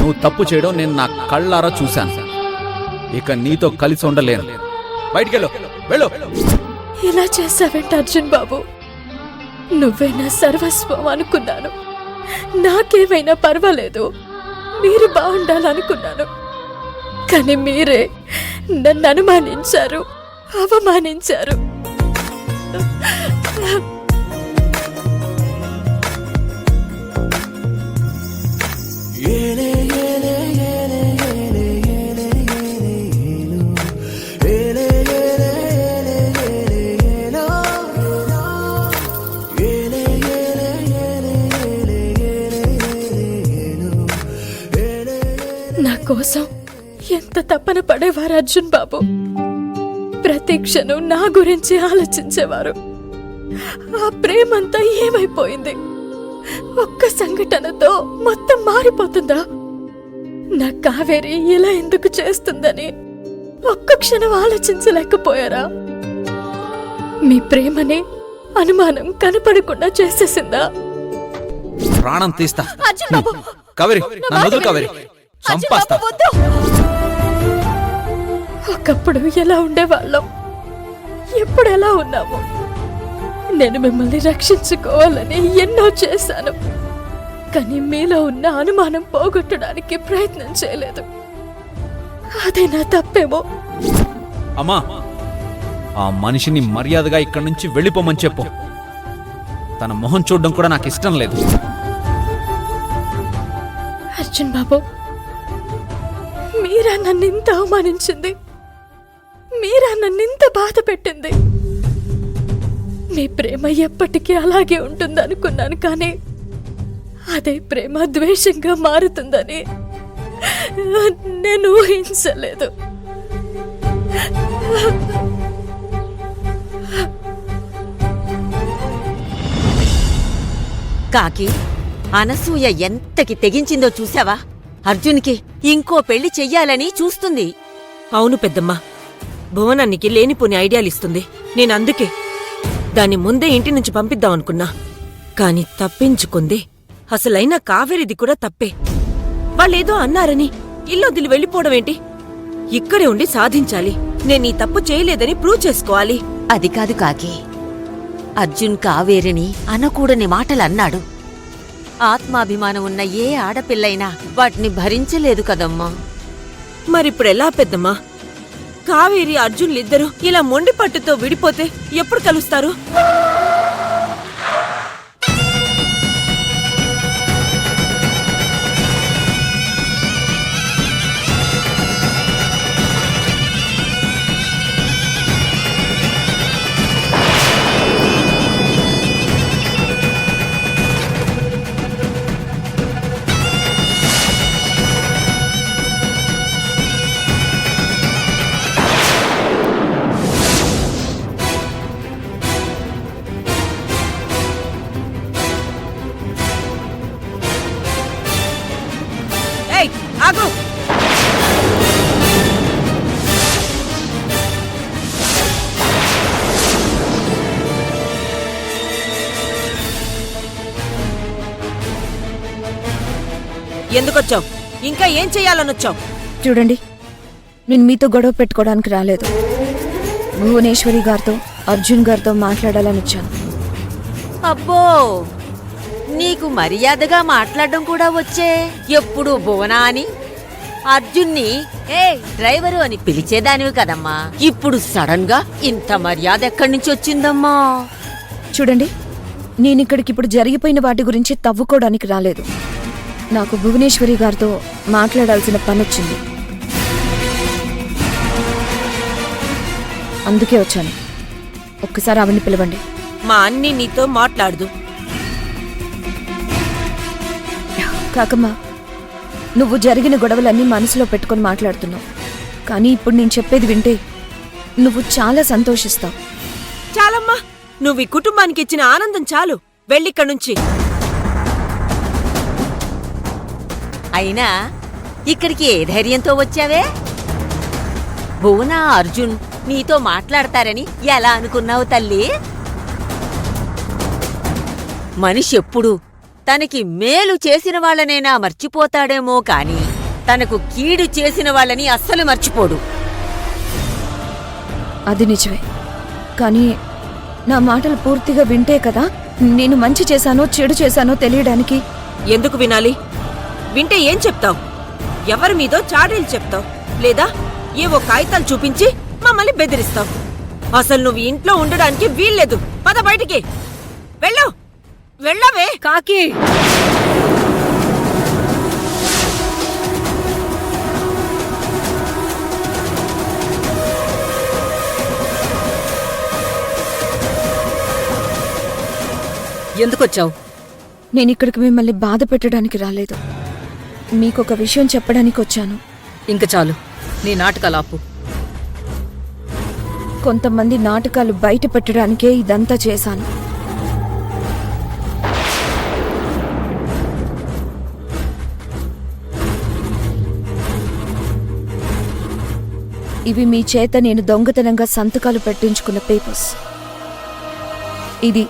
నువ్వు తప్పు చేయడం నేను నా కళ్ళారా చూశాను. ఇక నీతో కలిసి ఉండలేను. బయటికెళ్ళు, వెళ్ళు. ఇలా చేసావేంటి అర్జున్ బాబు? నువ్వే నా సర్వస్వం అనుకున్నాను. నాకేమైనా పర్వాలేదు, మీరు బాగుండాలనుకున్నాను. కానీ మీరే నన్ను అనుమానించారు, అవమానించారు. నా కోసం ఎంత తపన పడేవారు అర్జున్ బాబు. ప్రతి క్షణం నా గురించి ఆలోచించేవారు. ఆ ప్రేమంతా ఏమైపోయింది? ఒక్క సంఘటనతో మొత్తం మారిపోతుందా? నా కావేరి ఇలా ఎందుకు చేస్తుందని ఒక్క క్షణం ఆలోచించలేకపోయారా? మీ ప్రేమని అనుమానం కనపడకుండా చేసేసిందా? ప్రాణం తీస్తా. అర్జున్ బాబు, కావేరి, నన్ను వదులు కావేరి, చంపేస్తా. ఒకప్పుడు ఎలా ఉండేవాళ్ళం, ఎప్పుడు ఎలా ఉన్నాము? నేను మిమ్మల్ని రక్షించుకోవాలని ఎన్నో చేశాను, కానీ మీలో ఉన్న అనుమానం పోగొట్టడానికి ప్రయత్నం చేయలేదు. అదే నా తప్పేమో. అమ్మా, ఆ మనిషిని మర్యాదగా ఇక్కడి నుంచి వెళ్ళిపోమని చెప్పు. తన మొహం చూడడం కూడా నాకు ఇష్టం లేదు. అర్జున్ బాబు, మీరా నన్ను ఇంత అవమానించింది, మీరా నన్ను ఇంత బాధ పెట్టింది. మీ ప్రేమ ఎప్పటికీ అలాగే ఉంటుందనుకున్నాను, కానీ అదే ప్రేమ ద్వేషంగా మారుతుందని నేను ఊహించలేదు. కాకి, అనసూయ ఎంతకి తెగించిందో చూసావా? అర్జున్కి ఇంకో పెళ్లి చెయ్యాలని చూస్తుంది. అవును పెద్దమ్మా, భువనానికి లేనిపోని ఐడియాలిస్తుంది. నేనందుకే దాన్ని ముందే ఇంటి నుంచి పంపిద్దామనుకున్నా. కాని తప్పించుకుంది. అసలైన కావేరిది కూడా తప్పే. వాళ్ళేదో అన్నారని ఇల్లొదిలి వెళ్ళిపోవడమేంటి? ఇక్కడే ఉండి సాధించాలి. నేనీ తప్పు చేయలేదని ప్రూవ్ చేసుకోవాలి. అది కాదు కాకి, అర్జున్ కావేరిని అనకూడని మాటలన్నాడు. ఆత్మాభిమానం ఉన్న ఏ ఆడపిల్లైనా వాటిని భరించలేదు కదమ్మా. మరిప్పుడెలా పెద్దమ్మా? కావేరి అర్జున్లిద్దరూ ఇలా మొండి పట్టుతో విడిపోతే ఎప్పుడు కలుస్తారు? ఆగు! ఎందుకొచ్చావు? ఇంకా ఏం చెయ్యాలనొచ్చావు? చూడండి, నేను మీతో గొడవ పెట్టుకోవడానికి రాలేదు. భువనేశ్వరి గారితో, అర్జున్ గారితో మాట్లాడాలని వచ్చాను. అబ్బో, నీకు మర్యాదగా మాట్లాడడం కూడా వచ్చే? ఎప్పుడు భువనా అని అర్జున్ని ఏ డ్రైవరు అని పిలిచేదానివి కదమ్మా. ఇప్పుడు సడన్ గా ఇంత మర్యాద ఎక్కడి నుంచి వచ్చిందమ్మా? చూడండి, నేనిక్కడికిప్పుడు జరిగిపోయిన వాటి గురించి తవ్వుకోవడానికి రాలేదు. నాకు భువనేశ్వరి గారితో మాట్లాడాల్సిన పనొచ్చింది, అందుకే వచ్చాను. ఒక్కసారి ఆవిడ్ని పిలవండి. మా అన్ని నీతో మాట్లాడదు. కాకమ్మా, నువ్వు జరిగిన గొడవలన్నీ మనసులో పెట్టుకొని మాట్లాడుతున్నావు. కానీ ఇప్పుడు నేను చెప్పేది వింటే నువ్వు చాలా సంతోషిస్తావు. చాలమ్మా, నువ్వు ఈ కుటుంబానికి ఇచ్చిన ఆనందం చాలు. వెళ్ళిక్కడ్నుంచి. అయినా ఇక్కడికి ఏ ధైర్యంతో వచ్చావే? భువనా, అర్జున్ నీతో మాట్లాడతారని ఎలా అనుకున్నావు తల్లి? మనిషి ఎప్పుడు తనకి మేలు చేసిన వాళ్ళనైనా మర్చిపోతాడేమో కాని తనకు కీడు చేసిన వాళ్ళని అస్సలు మర్చిపోడు. అది నిజమే, కానీ నా మాటలు పూర్తిగా వింటే కదా నేను మంచి చేశానో చెడు చేశానో తెలియడానికి. ఎందుకు వినాలి? వింటే ఏం చెప్తావు? ఎవరి మీదో చాడీలు చెప్తావు, లేదా ఏవో కాగితాలు చూపించి మమ్మల్ని బెదిరిస్తావు. అసలు నువ్వు ఇంట్లో ఉండడానికి వీల్లేదు. పద బయటికి వెళ్ళు. వెళ్ళవే. కాకి, ఎందుకొచ్చావు? నేను ఇక్కడికి మిమ్మల్ని బాధ పెట్టడానికి రాలేదు, మీకొక విషయం చెప్పడానికి వచ్చాను. ఇంక చాలు, నీ నాటకాలు ఆపు. కొంతమంది నాటకాలు బయట పెట్టడానికే ఇదంతా చేశాను. ఇవి మీ చేత నేను దొంగతనంగా సంతకాలు పెట్టించుకున్న పేపర్స్. ఇది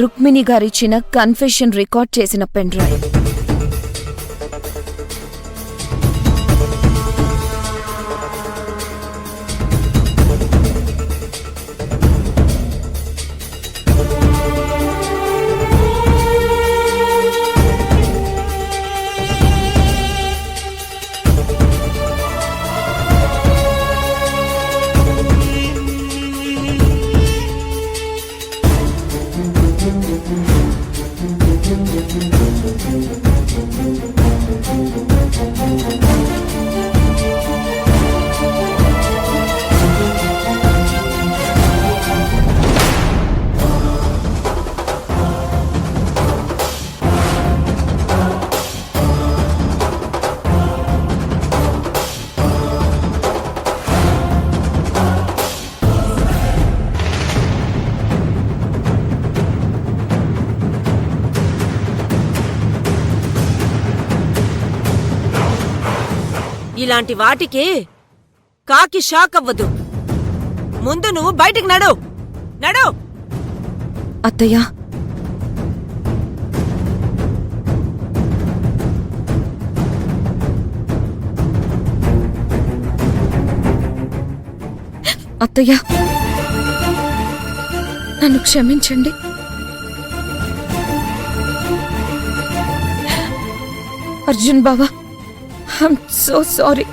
రుక్మిణి గారిచ్చిన కన్ఫెషన్ రికార్డ్ చేసిన పెన్ డ్రైవ్. ఇలాంటి వాటికి కాకి షాక్ అవ్వదు. ముందు నువ్వు బయటికి నడు. నడు. అత్తయ్య, అత్తయ్య, నన్ను క్షమించండి. అర్జున్ బావా, ఐఎమ్ సో సారీ.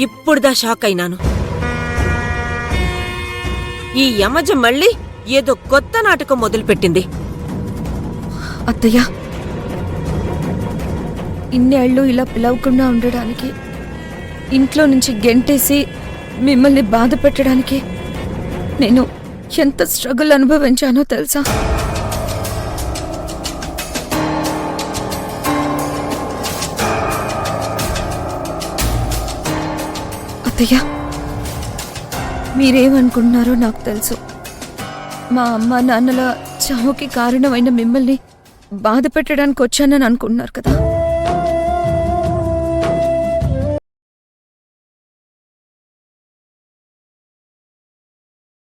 ఇప్పుడుదా షాక్ అయినాను. ఈ యమజ మళ్ళీ ఏదో కొత్త నాటకం మొదలుపెట్టింది. అత్తయ్య, ఇన్నేళ్ళు ఇలా పిలవకుండా ఉండడానికి, ఇంట్లో నుంచి గెంటేసి మిమ్మల్ని బాధ పెట్టడానికి నేను ఎంత స్ట్రగుల్ అనుభవించానో తెలుసా? అత్తయ్య, మీరేమనుకుంటున్నారో నాకు తెలుసు. మా అమ్మ నాన్నల చావుకి కారణమైన మిమ్మల్ని బాధ పెట్టడానికి వచ్చానని అనుకుంటున్నారు కదా.